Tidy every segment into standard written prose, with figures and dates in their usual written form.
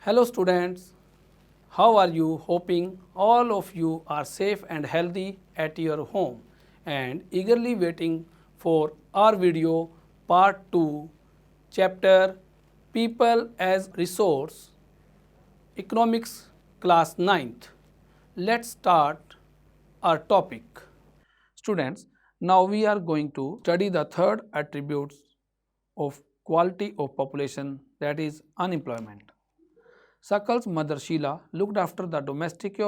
Hello students, how are you? Hoping all of you are safe and healthy at your home and eagerly waiting for our video part 2 chapter People as Resource Economics class 9th. Let's start our topic. Students, now we are going to study the third attributes of quality of population, that is unemployment. Sakal's mother Sheila looked after the domestic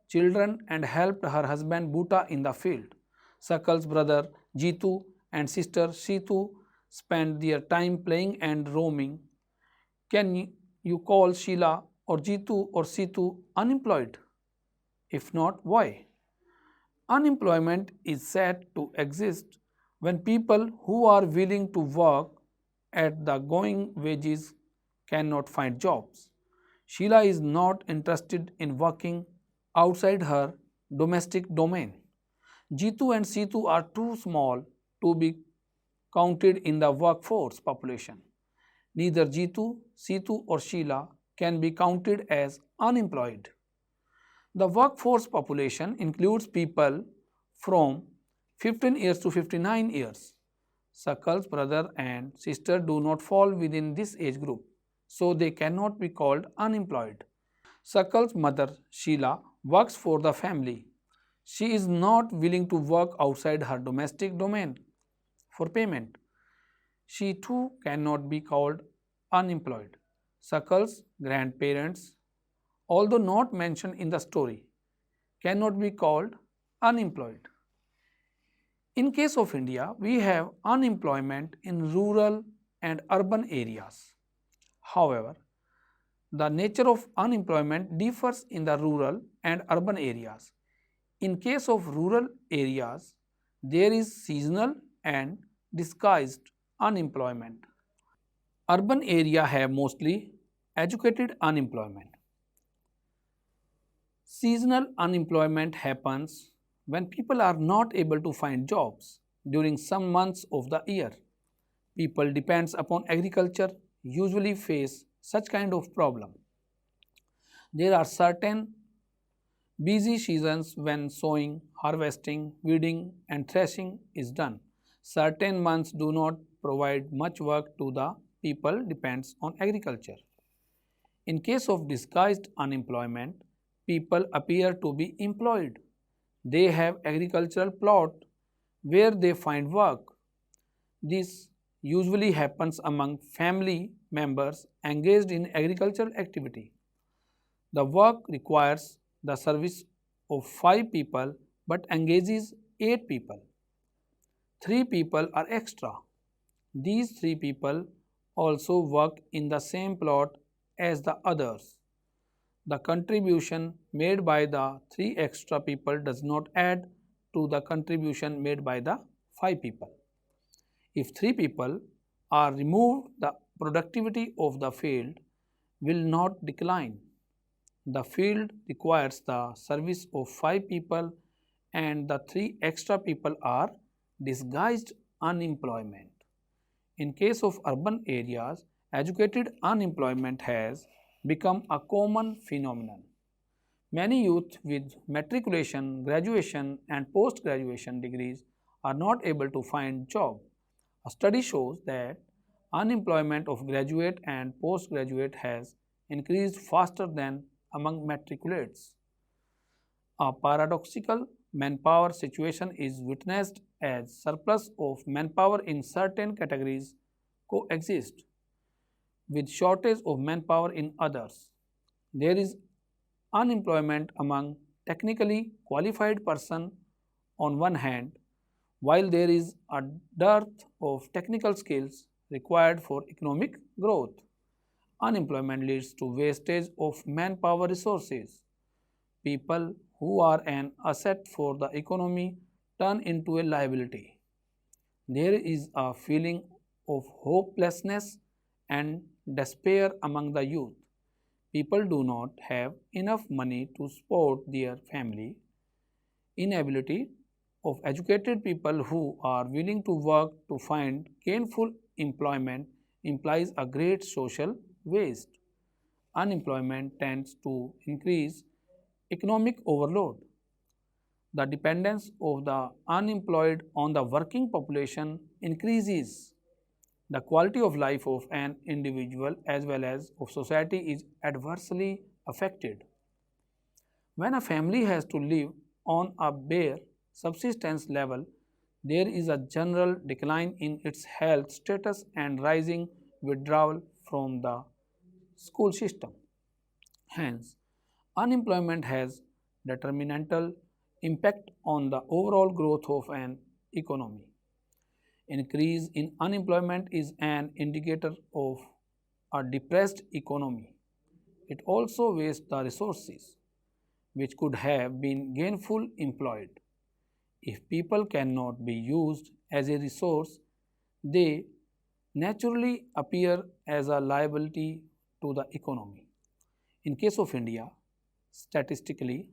children and helped her husband Bhuta in the field. Sakal's brother Jitu and sister Situ spent their time playing and roaming. Can you call Sheila or Jitu or Situ unemployed? If not, why? Unemployment is said to exist when people who are willing to work at the going wages cannot find jobs. Sheila is not interested in working outside her domestic domain. Jitu and Situ are too small to be counted in the workforce population. Neither Jitu, Situ or Sheila can be counted as unemployed. The workforce population includes people from 15 years to 59 years. Sakal's brother and sister do not fall within this age group, so they cannot be called unemployed. Sakal's mother, Sheila, works for the family. She is not willing to work outside her domestic domain for payment. She too cannot be called unemployed. Sakal's grandparents, although not mentioned in the story, cannot be called unemployed. In case of India, we have unemployment in rural and urban areas. However, the nature of unemployment differs in the rural and urban areas. In case of rural areas, there is seasonal and disguised unemployment. Urban area have mostly educated unemployment. Seasonal unemployment happens when people are not able to find jobs during some months of the year. People depends upon agriculture usually face such kind of problem. There are certain busy seasons when sowing, harvesting, weeding and threshing is done. Certain months do not provide much work to the people depends on agriculture. In case of disguised unemployment, people appear to be employed. They have agricultural plot where they find work. This usually happens among family members engaged in agricultural activity. The work requires the service of 5 people but engages 8 people. 3 people are extra. These 3 people also work in the same plot as the others. The contribution made by the 3 extra people does not add to the contribution made by the 5 people. If 3 people are removed, the productivity of the field will not decline. The field requires the service of 5 people and the 3 extra people are disguised unemployment. In case of urban areas, educated unemployment has become a common phenomenon. Many youth with matriculation, graduation and post-graduation degrees are not able to find job. A study shows that unemployment of graduate and postgraduate has increased faster than among matriculates. A paradoxical manpower situation is witnessed as surplus of manpower in certain categories coexist with shortage of manpower in others. There is unemployment among technically qualified persons on one hand, while there is a dearth of technical skills required for economic growth. Unemployment leads to wastage of manpower resources. People who are an asset for the economy turn into a liability. There is a feeling of hopelessness and despair among the youth. People do not have enough money to support their family. Inability of educated people who are willing to work to find gainful employment implies a great social waste. unemployment tends to increase economic overload. The dependence of the unemployed on the working population increases. The quality of life of an individual as well as of society is adversely affected. When a family has to live on a bare subsistence level, there is a general decline in its health status and rising withdrawal from the school system. Hence, unemployment has detrimental impact on the overall growth of an economy. Increase in unemployment is an indicator of a depressed economy. It also wastes the resources which could have been gainful employed. If people cannot be used as a resource, they naturally appear as a liability to the economy. In case of India, statistically,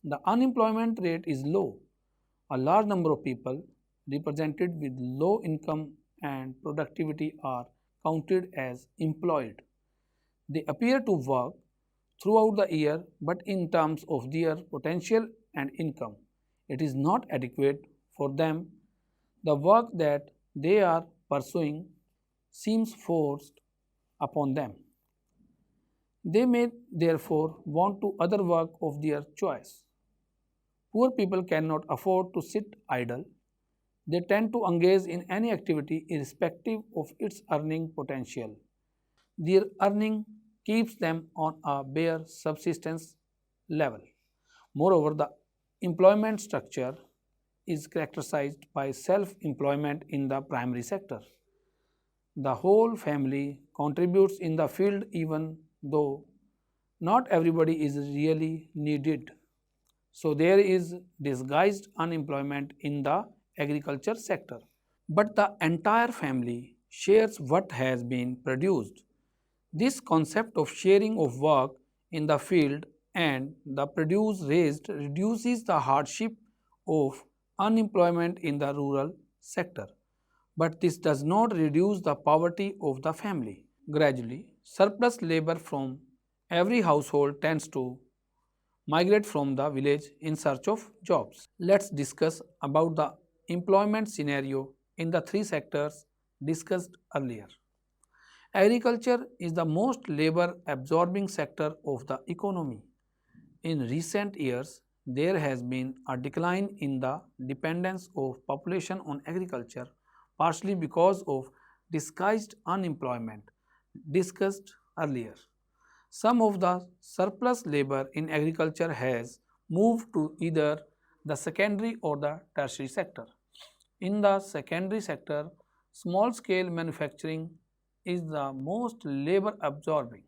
the unemployment rate is low. A large number of people represented with low income and productivity are counted as employed. They appear to work throughout the year, but in terms of their potential and income, it is not adequate for them. The work that they are pursuing seems forced upon them. They may therefore want to other work of their choice. Poor people cannot afford to sit idle. They tend to engage in any activity irrespective of its earning potential. Their earning keeps them on a bare subsistence level. Moreover, the employment structure is characterized by self employment in the primary sector. The whole family contributes in the field even though not everybody is really needed. So there is disguised unemployment in the agriculture sector. But the entire family shares what has been produced. This concept of sharing of work in the field and the produce raised reduces the hardship of unemployment in the rural sector. But this does not reduce the poverty of the family. Gradually, surplus labor from every household tends to migrate from the village in search of jobs. Let's discuss about the employment scenario in the three sectors discussed earlier. Agriculture is the most labor absorbing sector of the economy. In recent years, there has been a decline in the dependence of population on agriculture, partially because of disguised unemployment discussed earlier. Some of the surplus labor in agriculture has moved to either the secondary or the tertiary sector. In the secondary sector, small scale manufacturing is the most labor absorbing.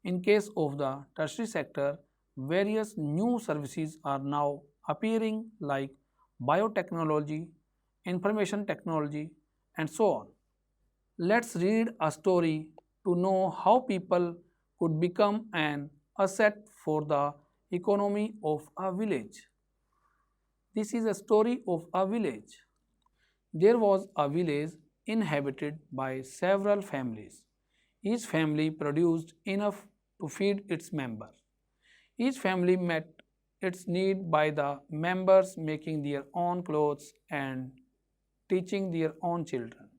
In case of the tertiary sector, various new services are now appearing like biotechnology, information technology, and so on. Let's read a story to know how people could become an asset for the economy of a village. This is a story of a village. There was a village inhabited by several families. Each family produced enough to feed its members. Each family met its need by the members making their own clothes and teaching their own children.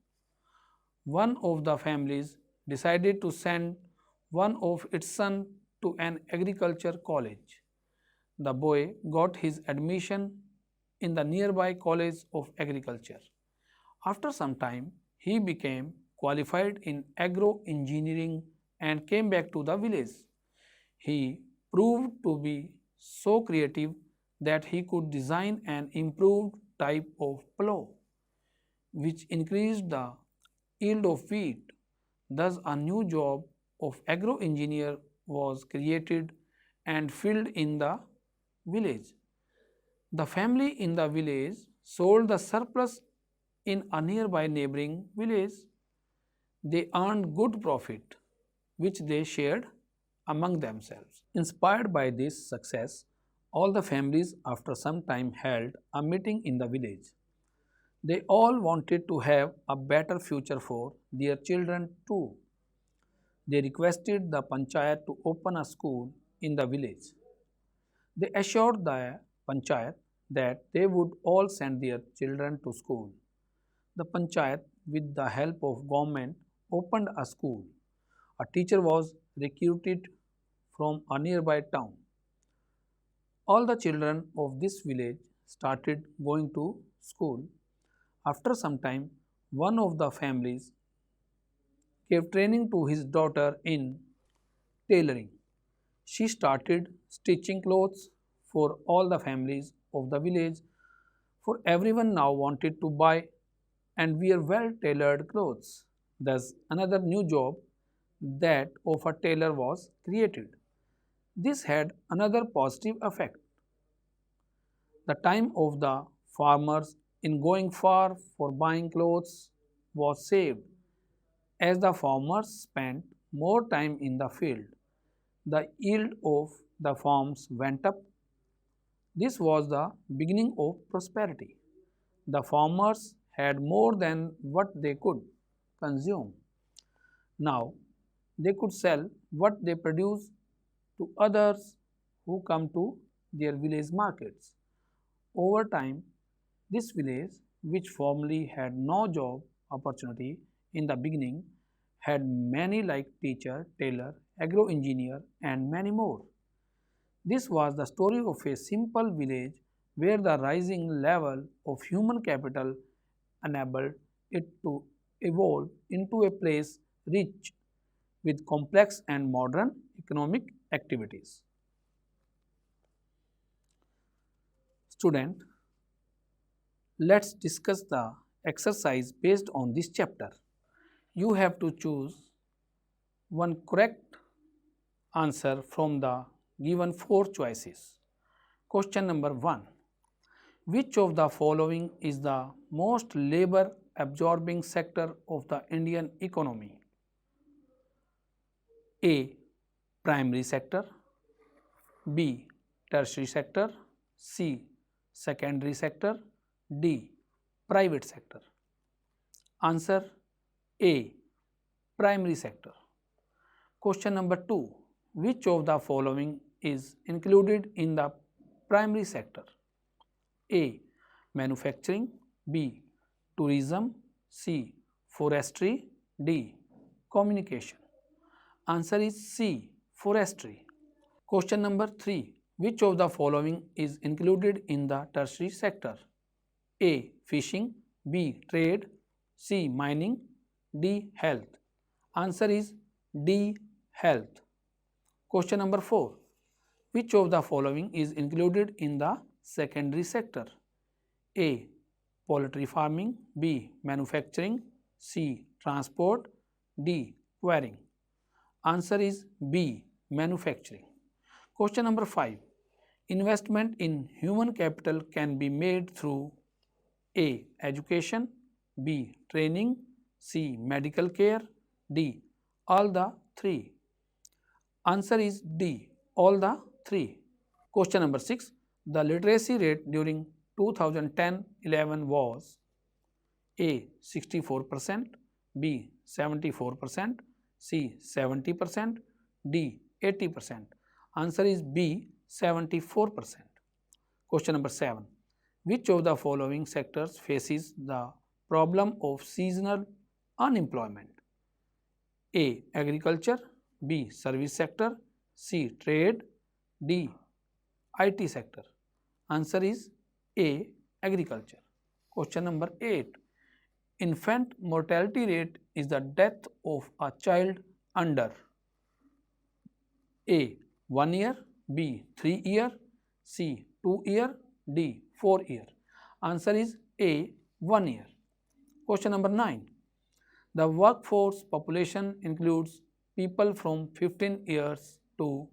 One of the families decided to send one of its sons to an agriculture college. The boy got his admission in the nearby College of Agriculture. After some time, he became qualified in agro engineering and came back to the village. He proved to be so creative that he could design an improved type of plough, which increased the yield of wheat. Thus, a new job of agro engineer was created and filled in the village. The family in the village sold the surplus in a nearby neighboring village. They earned good profit, which they shared among themselves. Inspired by this success, all the families after some time held a meeting in the village. They all wanted to have a better future for their children too. They requested the panchayat to open a school in the village. They assured the panchayat that they would all send their children to school. The panchayat, with the help of government, opened a school. A teacher was recruited from a nearby town. All the children of this village started going to school. After some time, one of the families gave training to his daughter in tailoring. She started stitching clothes for all the families of the village, for everyone now wanted to buy and wear well tailored clothes. Thus, another new job, that of a tailor, was created. This had another positive effect. The time of the farmers in going far for buying clothes was saved. As the farmers spent more time in the field, the yield of the farms went up. This was the beginning of prosperity. The farmers had more than what they could consume. Now they could sell what they produce to others who come to their village markets. Over time, this village, which formerly had no job opportunity in the beginning, had many like teacher, tailor, agro engineer, and many more. This was the story of a simple village where the rising level of human capital enabled it to evolve into a place rich with complex and modern economic activities. Student, let's discuss the exercise based on this chapter. You have to choose one correct answer from the given four choices. Question number 1. Which of the following is the most labor absorbing sector of the Indian economy? A. Primary sector, B. Tertiary sector, C. Secondary sector, D. Private sector. Answer A. Primary sector. Question number 2. Which of the following is included in the primary sector? A. Manufacturing, B. Tourism, C. Forestry, D. Communication. Answer is C. Forestry. Question number 3. Which of the following is included in the tertiary sector? A. Fishing, B. Trade, C. Mining, D. Health. Answer is D. Health. Question number 4. Which of the following is included in the secondary sector? A. Poultry farming, B. Manufacturing, C. Transport, D. Quarrying. Answer is B. Manufacturing. Question number 5. Investment in human capital can be made through A. Education, B. Training, C. Medical care, D. All the three. Answer is D. All the three. Question number 6. The literacy rate during 2010-11 was A. 64%, B. 74%, C. 70%, D. 80%. Answer is B. 74%. Question number 7. Which of the following sectors faces the problem of seasonal unemployment? A. Agriculture, B. Service sector, C. Trade, D. IT sector. Answer is A. Agriculture. Question number 8. Infant mortality rate is the death of a child under A. 1 year, B. 3 year, C. 2 year, D. 4 year. Answer is A. 1 year. Question number 9. The workforce population includes people from 15 years to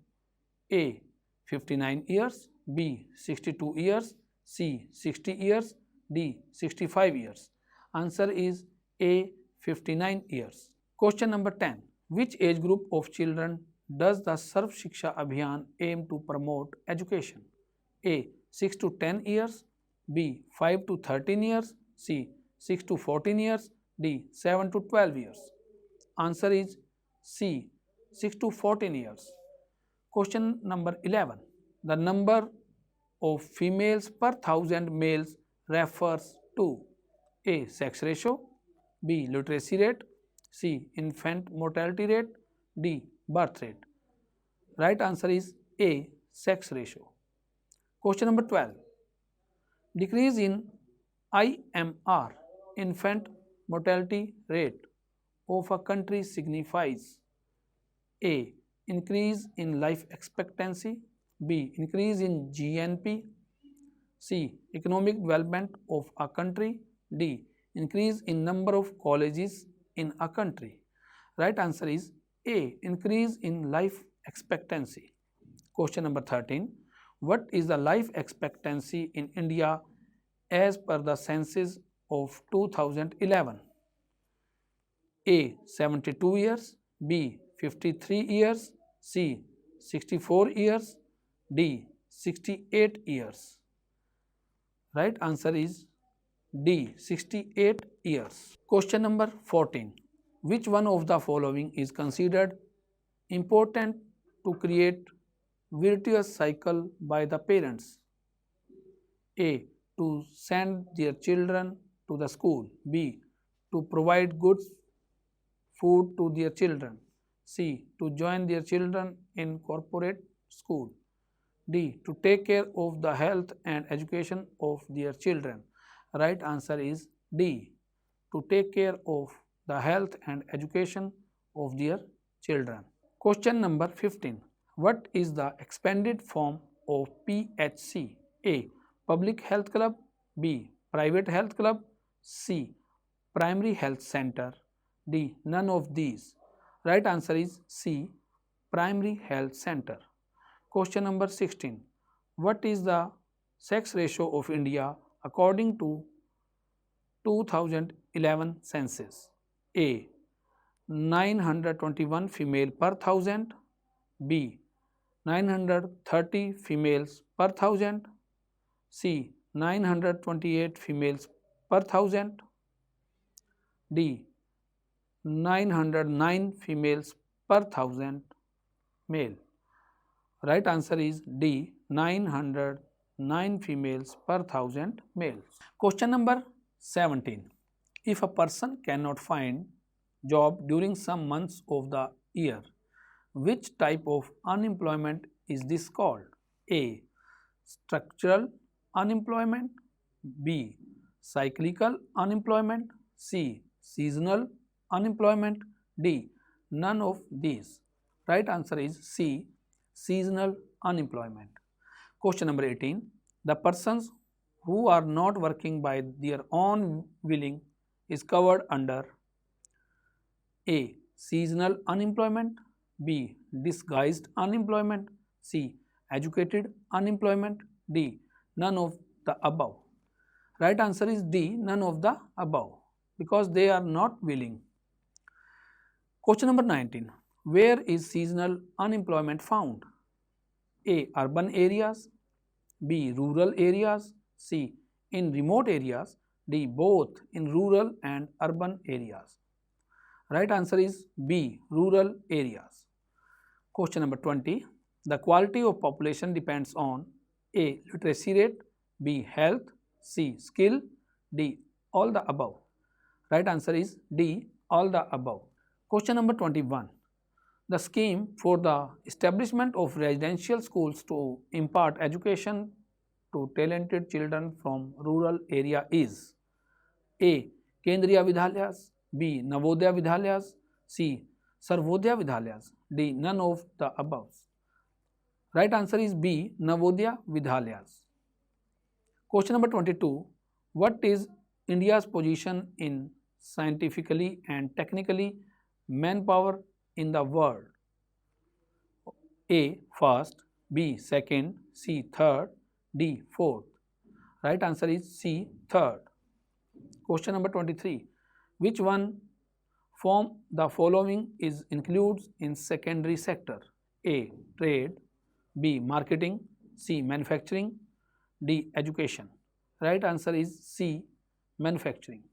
A. 59 years, B. 62 years, C. 60 years, D. 65 years. Answer is A. 59 years. Question number 10. Which age group of children does the Sarv Shiksha Abhiyan aim to promote education? A. 6 to 10 years, B. 5 to 13 years, C. 6 to 14 years, D. 7 to 12 years. Answer is C. 6 to 14 years. Question number 11. The number of females per thousand males refers to A. Sex ratio, B. Literacy rate, C. Infant mortality rate, D. Birth rate. Right answer is A. Sex ratio. Question number 12. Decrease in IMR, infant mortality rate, of a country signifies A. Increase in life expectancy, B. Increase in GNP, C. Economic development of a country, D. Increase in number of colleges in a country. Right answer is A. Increase in life expectancy. Question number 13. What is the life expectancy in India as per the census of 2011? A. 72 years, B. 53 years, C. 64 years, D. 68 years. Right answer is D. 68 years. Question number 14. Which one of the following is considered important to create virtuous cycle by the parents? A. To send their children to the school. B. To provide good food to their children. C. To join their children in corporate school. D. To take care of the health and education of their children. Right answer is D. To take care of the health and education of their children. Question number 15. What is the expanded form of PHC? A. Public Health Club, B. Private Health Club, C. Primary Health Center, D. None of these. Right answer is C. Primary Health Center. Question number 16. What is the sex ratio of India according to 2011 census? A. 921 female per thousand, B. 930 females per thousand, C. 928 females per thousand, D. 909 females per thousand male. Right answer is D. 909 females per thousand males. Question number 17. If a person cannot find job during some months of the year, which type of unemployment is this called? A. Structural unemployment, B. Cyclical unemployment, C. Seasonal unemployment, D. None of these. Right answer is C. Seasonal unemployment. Question number 18. The persons who are not working by their own willing is covered under A. Seasonal unemployment, B. Disguised unemployment, C. Educated unemployment, D. None of the above. Right answer is D. None of the above, because they are not willing. Question number 19. Where is seasonal unemployment found? A. Urban areas, B. Rural areas, C. In remote areas, D. Both in rural and urban areas. Right answer is B. Rural areas. Question number 20. The quality of population depends on A. Literacy rate, B. Health, C. Skill, D. All the above. Right answer is D. All the above. Question number 21. The scheme for the establishment of residential schools to impart education to talented children from rural area is A. Kendriya Vidhalayas, B. Navodaya Vidhalayas, C. Sarvodaya Vidhalayas, D. None of the above. Right answer is B. Navodaya Vidhalayas. Question number 22. What is India's position in scientifically and technically manpower in the world? A. First, B. Second, C. Third, D. Fourth. Right answer is C. Third. Question number 23. Which one from the following is includes in secondary sector? A. Trade, B. Marketing, C. Manufacturing, D. Education. Right answer is C. Manufacturing.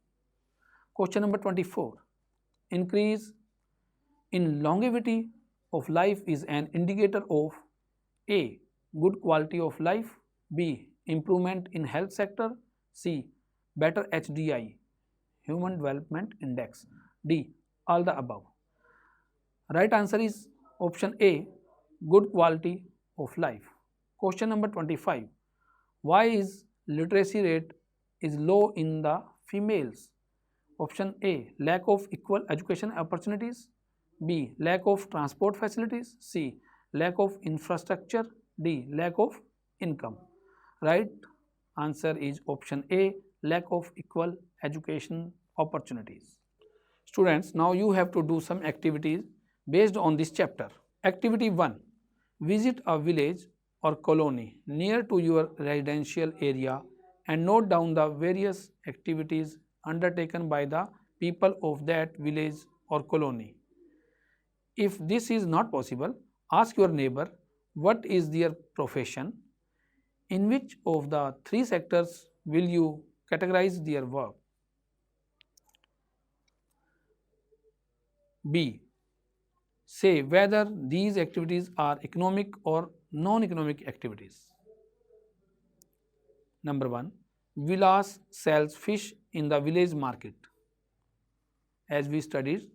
Question number 24. Increase in longevity of life is an indicator of A. Good quality of life, B. Improvement in health sector, C. Better HDI, Human Development Index, D. All the above. Right answer is option A. Good quality of life. Question number 25. Why is literacy rate is low in the females? Option A. Lack of equal education opportunities, B. Lack of transport facilities, C. Lack of infrastructure, D. Lack of income. Right answer is option A. Lack of equal education opportunities. Students, now you have to do some activities based on this chapter. Activity 1. Visit a village or colony near to your residential area and note down the various activities undertaken by the people of that village or colony. If this is not possible, ask your neighbor what is their profession, in which of the three sectors will you categorize their work. B. Say whether these activities are economic or non-economic activities. Number 1. Vilas sells fish in the village market. As we studied,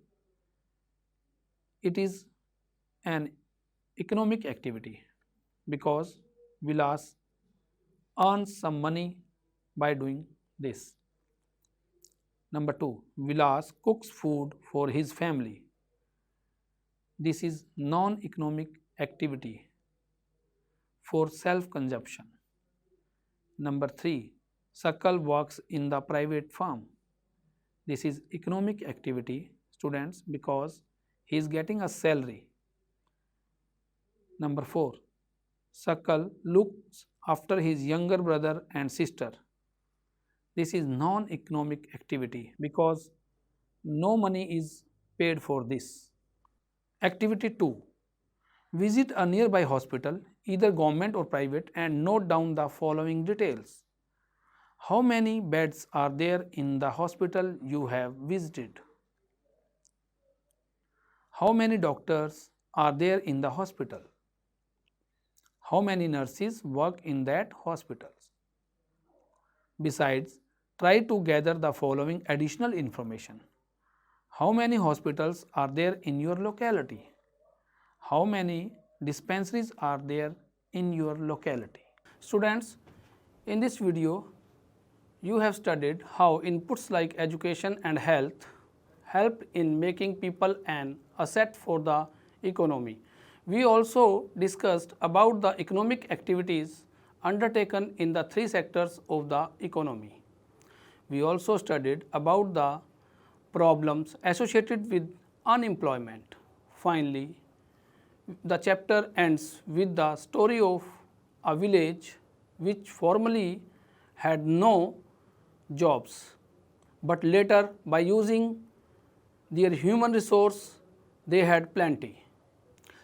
it is an economic activity because Vilas earns some money by doing this. Number 2. Vilas cooks food for his family. This is non-economic activity for self-consumption. Number 3. Sakal works in the private farm. This is economic activity, students, because he is getting a salary. Number 4. Sakal looks after his younger brother and sister. This is non-economic activity because no money is paid for this. Activity 2. Visit a nearby hospital, either government or private, and note down the following details. How many beds are there in the hospital you have visited? How many doctors are there in the hospital? How many nurses work in that hospital? Besides, try to gather the following additional information. How many hospitals are there in your locality? How many dispensaries are there in your locality? Students, in this video, you have studied how inputs like education and health help in making people an asset for the economy. We also discussed about the economic activities undertaken in the three sectors of the economy. We also studied about the problems associated with unemployment. Finally, the chapter ends with the story of a village which formerly had no jobs, but later by using their human resource they had plenty.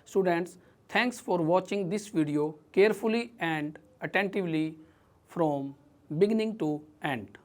Students, thanks for watching this video carefully and attentively from beginning to end.